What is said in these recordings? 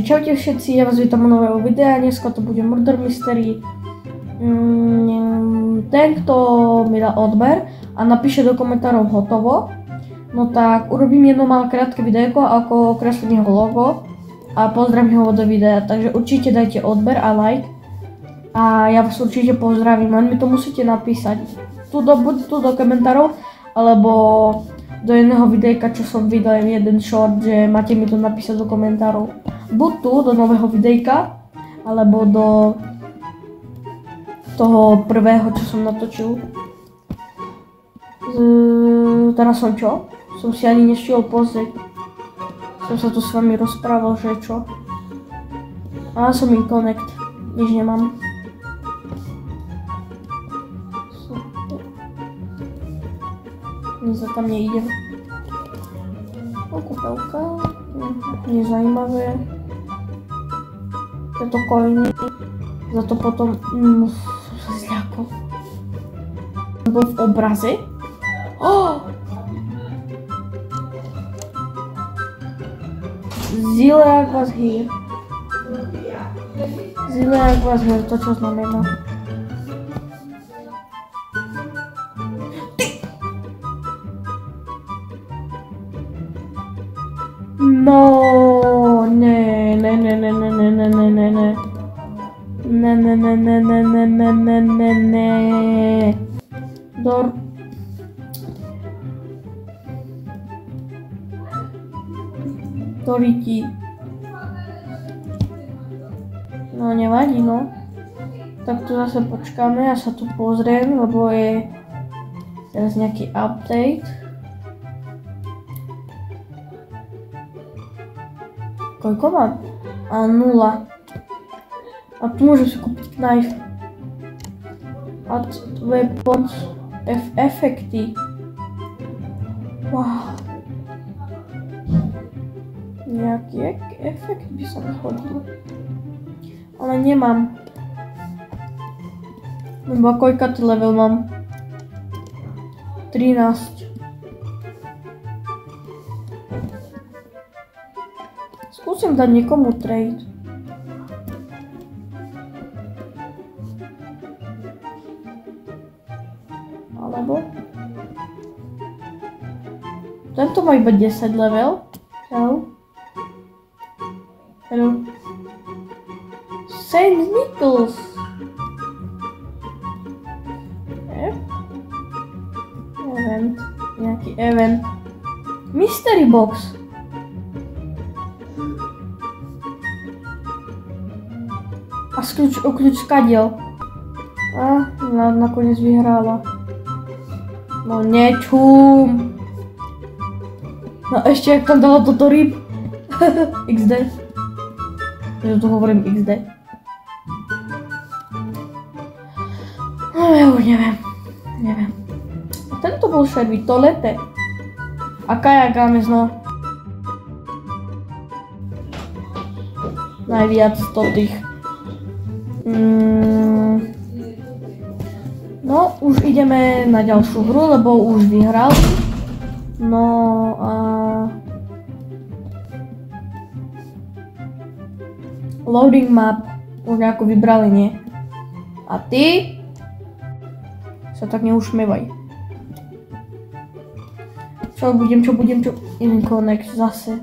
Čaute všetci, ja vás vítam u nového videa, dneska to bude Murder Mystery. Ten, kto mi dá odber a napíše do komentárov hotovo, no tak urobím jedno malé krátke videjko, ako kreslím jeho logo a pozdravím ho do videa, takže určite dajte odber a like a ja vás určite pozdravím, len mi to musíte napísať buď tu do komentárov, alebo do jedného videjka, čo som vydal jeden short, že máte mi to napísať do komentárov. Buď tu do nového videjka, alebo do toho prvého, čo som natočil. Teraz som čo? Som si ani nešiel pozrieť. Som sa tu s vami rozprával, že čo? A som in connect, nič nemám. Nic tam neide. Kúpelka, nezajímavé. Tieto coiny, za to potom sa zľakol. Bol v obraze. Zileak was here. Zileak was here, to čo znamená? No, ne. Doriti. No, nevadí, no. Tak tu zase počkáme, ja sa tu pozriem, lebo je teraz nejaký update. Koľko mám? A 0. A tu môžem si kúpiť knife. Add weapons. Efekty. Wow. Nejaký efekt by sa mi hodil. Ale nemám. Lebo koľkatý level mám? 13. Skúsim dať niekomu trade. Alebo? Tento má iba 10 level. Hello? Hello? Saint Nicholas. Event. Nejaký event. Mystery box. A kľúč skadiel. A nakoniec vyhrála. No nečum. No ešte jak tam dala toto ryb. XD. Ja tu hovorím XD. No ja už neviem. A tento bol šervý, to lete. A kajak no. Najviac to tých. No, už ideme na ďalšiu hru, lebo už vyhrali. No a... Loading map. Už nejako vybrali, nie? A ty? Sa tak neušmievaj. Čo budem? In connect zase.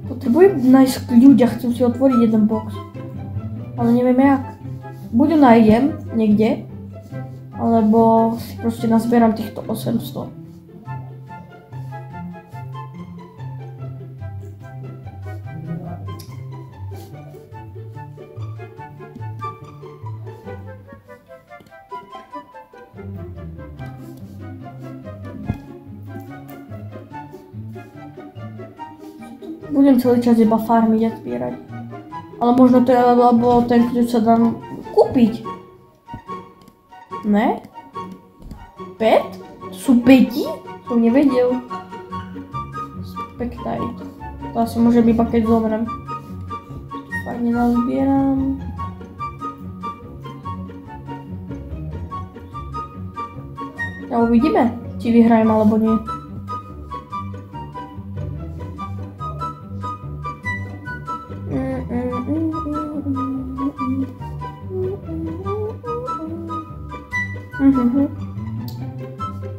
Potrebujem nájsť kľúč a chcem si otvoriť jeden box. Ale neviem jak. Buď ho nájdem niekde, alebo si proste nazbieram týchto 800. Budem celý čas iba farmiť a zbierať. Ale možno to je, lebo ten kľúč sa dá kúpiť. Ne? 5? Sú 5? Som nevedel. Spectate. To asi môže byť iba keď zomrem. Fakt nenazbieram. A uvidíme, či vyhrajem alebo nie.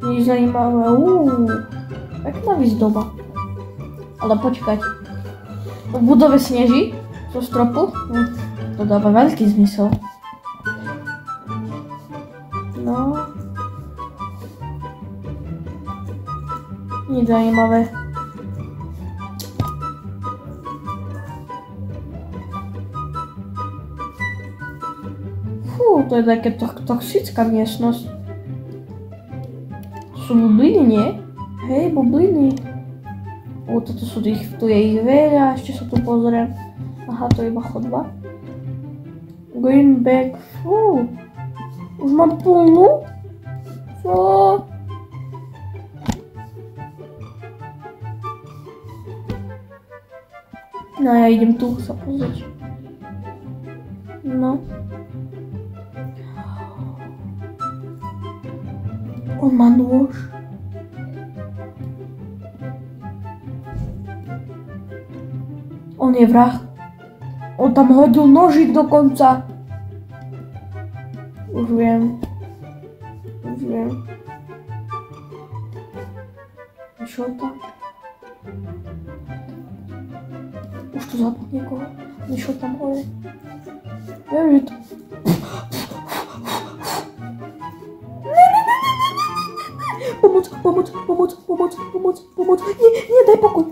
Nič zajímavé. Pekná výzdoba. Ale počkať. V budove sneží? Zo stropu? To dáva veľký zmysel. No. Nič zajímavé. Fú, to je také toxická miestnosť. Sú bubliny, nie? Hej, bubliny. Toto sú tu je ich veľa, ešte sa tu pozriem. Aha, to je iba chodba. Greenback, fú. Už mám plnú? Čo? No ja idem tu sa pozrieť. No. On má nôž. On je vrah. On tam hodil nožík dokonca. Už viem. Išiel tam. Už tu zabil niekoho. Išiel tam hore. Viem, že to... Pomoc. Nie, daj pokoj.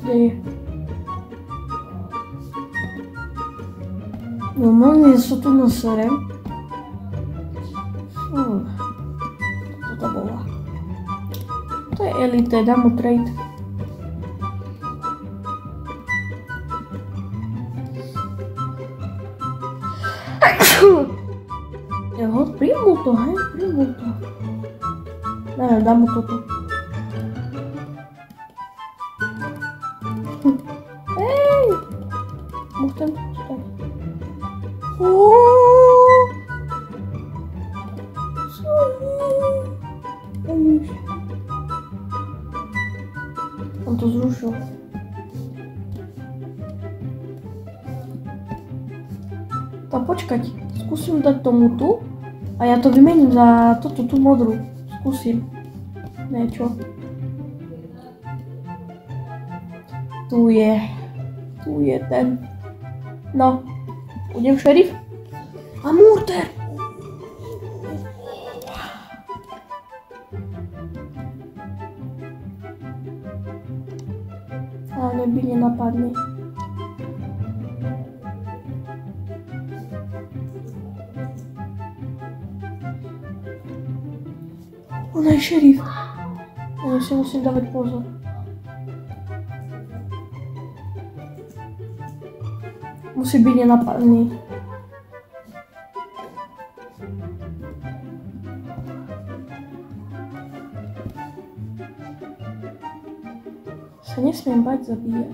Kde je? Normálne sú tu nosere. Toto bola. To je elite, dám mu trade. Príjmu to, hej, príjmu to. Ne, dám mu toto. Hej! Môžem stať. On to zrušil. Tak počkať, skúsim dať tomu tu. A ja to vymením za tú modrú. Skúsim. Niečo. Tu je ten. No. Budem šerif. A Murder! Ale neby nenapadne. Ona je šerif. Ja si musím dávať pozor. Musí byť nenapadný. Sa nesmiem bať zabíjať.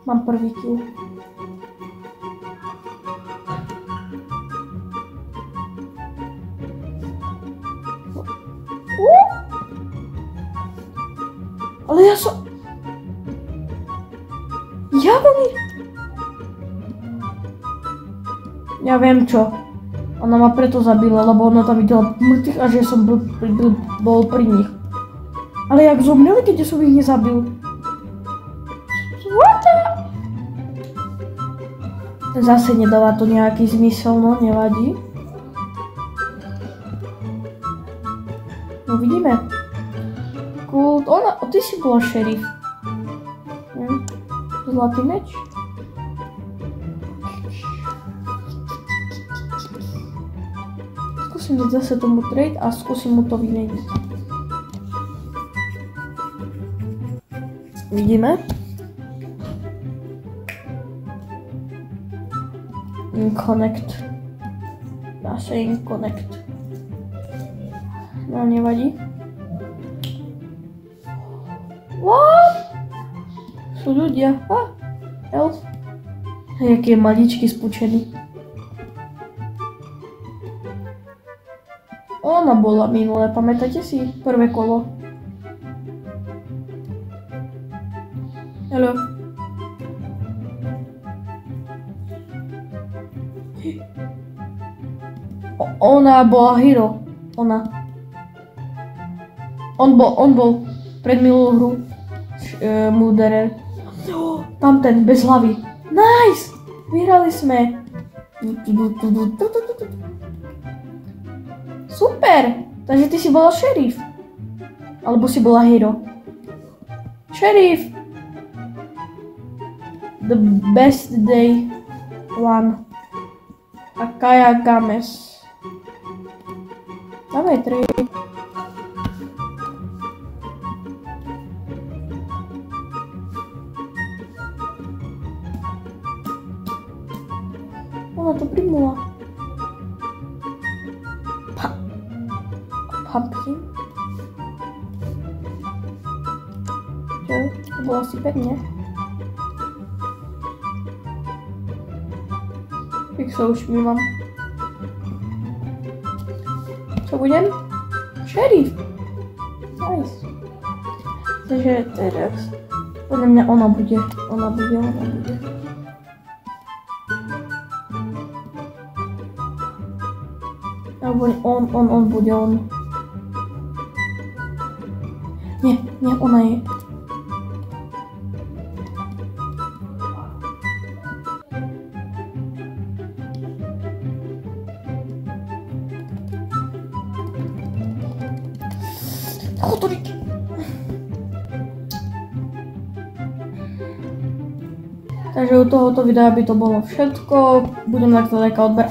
Mám prvý kill. Ale ja som... Ja viem čo. Ona ma preto zabila, lebo ona tam videla mŕtvych a že som bol pri nich. Ale jak zomreli, keď som ich nezabil? What the... Zase nedáva to nejaký zmysel, no nevadí. No vidíme. Kult, ty si bola šerif. Zlatý meč. Skúsim dať zase tomu trade a skúsim mu to vymeniť. Vidíme. Connect. Dá sa im connect. No nevadí. What? Sú ľudia. Elf. Jaký je maličký, spúčený. ona bola minule, pamätáte si? Prvé kolo. Hello. Ona bola hero. Ona. On bol pred minulú hru. Mulderer. Tamten, bez hlavy. Nice! Vyhrali sme. Super! Takže ty si bola šerif. Alebo si bola hero. Šerif! The best day one. Akaya Games. Dávaj trade. Ona to primula. Pumpkin. Čo? To bolo asi pekne. Jak sa usmívam. Čo budem? Šerif. Nice. Takže teraz podľa mňa ona bude. Alebo on bude on. Nie, ona je. Chodorík. Takže u tohoto videa by to bolo všetko. Budem na to odber.